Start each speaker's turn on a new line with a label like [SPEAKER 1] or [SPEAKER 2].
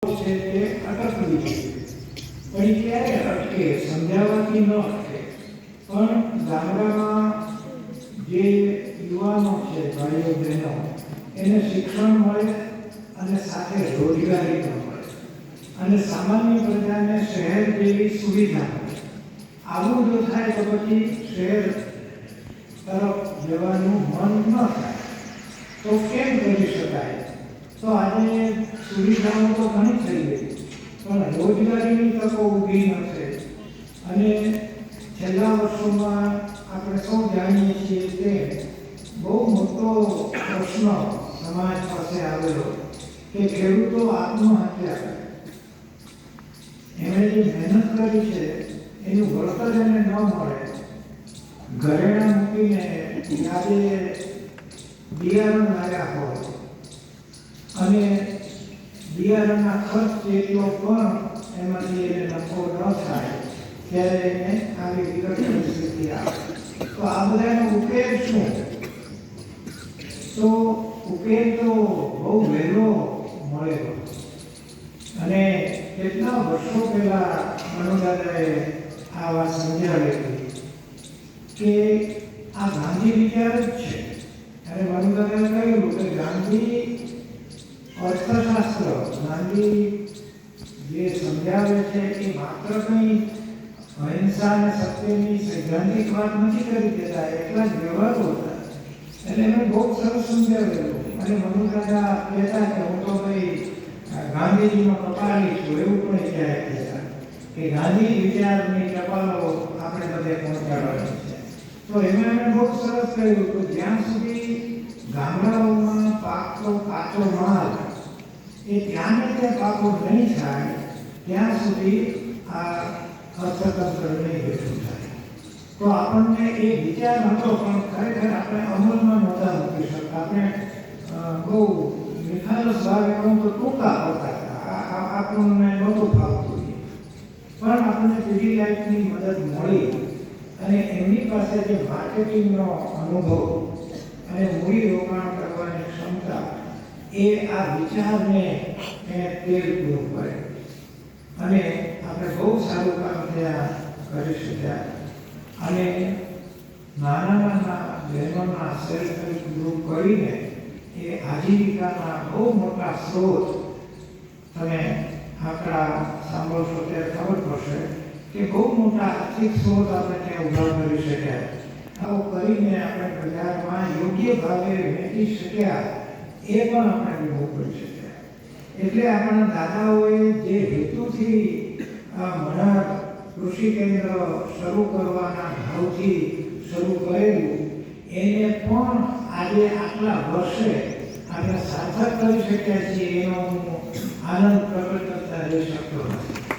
[SPEAKER 1] છે તે અટકવી જોઈએ. પણ એ ક્યારે અટકે? સમજાવવાથી ન અટકે. પણ ગામડામાં જે યુવાનો છે, ભાઈઓ બહેનો, એને શિક્ષણ મળે અને સાથે રોજગારી પણ મળે અને સામાન્ય પ્રજાને શહેર જેવી સુવિધા મળે. આવું જો થાય તો પછી શહેર તરફ જવાનું મન ન થાય. તો કેમ કરી શકાય? તો આજે સુવિધાઓ તો ઘણી થઈ ગઈ, પણ રોજગારીની તકો ઊભી ન થઈ. અને છેલ્લા વર્ષોમાં આપણે સૌ જાણીએ છીએ કે બહુ મોટો પ્રશ્ન સમાજ પાસે આવેલો કે ખેડૂતો આત્મહત્યા કરે. એમણે જે મહેનત કરી છે એનું વળતર એને ન મળે, ઘરેણાં મૂકીને યાદે બિયારણ લાવ્યા હોય અને બિયારણના ખર્ચ જેટલો પણ એમાંથી એને નફો ન થાય, ત્યારે એને આવી વિકટ પરિસ્થિતિ આવે. તો આ બધાનો ઉકેલ શું? તો ઉકેલ તો બહુ વહેલો મળેલો. અને કેટલા વર્ષો પહેલા મનુદાદાએ આ વાત સમજાવી હતી કે આ ગાંધી વિચાર જ છે. અને મનુદાદાએ કહ્યું કે ગાંધી અર્થશાસ્ત્ર, ગાંધી જે સમજાવે છે એ માત્ર કંઈ અહિંસા અને સત્યની સૈદ્ધાંતિક વાત નથી કરી દેતા, એટલા જ વ્યવહારો હતા. એટલે એમણે બહુ સરસ સમજાવેલું. અને મનુદાદા કહેતા કે હું તો ભાઈ ગાંધીજીનો ટપાલી છું, એવું પણ ક્યારેક કહેતા કે ગાંધી વિચારની ટપાલો આપણે બધે પહોંચાડવાની છે. તો એમાં એમણે બહુ સરસ કહ્યું કે જ્યાં સુધી ગામડાઓમાં પાકતો કાચો માલ એ ત્યાંને ત્યાં પાકો નહીં થાય, ત્યાં સુધી આ અર્થતંત્ર નહીં બેઠું થાય. તો આપણને એ વિચાર હતો, પણ ખરેખર આપણે અમલમાં નહોતા મૂકી શકતા. આપણે બહુ નિખાલસ ભાવે કહું તો ટૂંકા હોતા હતા. આપણને નહોતું ફાવતું. પણ આપણને પીડીલાઇટની મદદ મળી અને એમની પાસે જે માર્કેટિંગનો અનુભવ અને મૂડી રોકાણ કરવાની ક્ષમતા, એ આ વિચારને તેલ પૂરું પડે અને આપણે બહુ સારું કામ ત્યાં કરી શક્યા. અને નાના નાના બહેનોના સેલ્ફ હેલ્પ ગ્રુપ કરીને એ આજીવિકાના બહુ મોટા સ્ત્રોત, તમે આંકડા સાંભળશો ત્યારે ખબર પડશે કે બહુ મોટા આર્થિક સ્ત્રોત આપણે ત્યાં ઊભા કરી શક્યા. આવું કરીને આપણે બજારમાં યોગ્ય ભાવે વેચી શક્યા, એ પણ આપણે ઊભું કરી શક્યા. એટલે આપણા દાદાઓએ જે હેતુથી આ મનાર કૃષિ કેન્દ્ર શરૂ કરવાના ભાવથી શરૂ કરેલું, એને પણ આજે આટલા વર્ષે આપણે સાર્થક કરી શક્યા છીએ. એનો હું આનંદ પ્રકટ કરતા રહી શકતો નથી.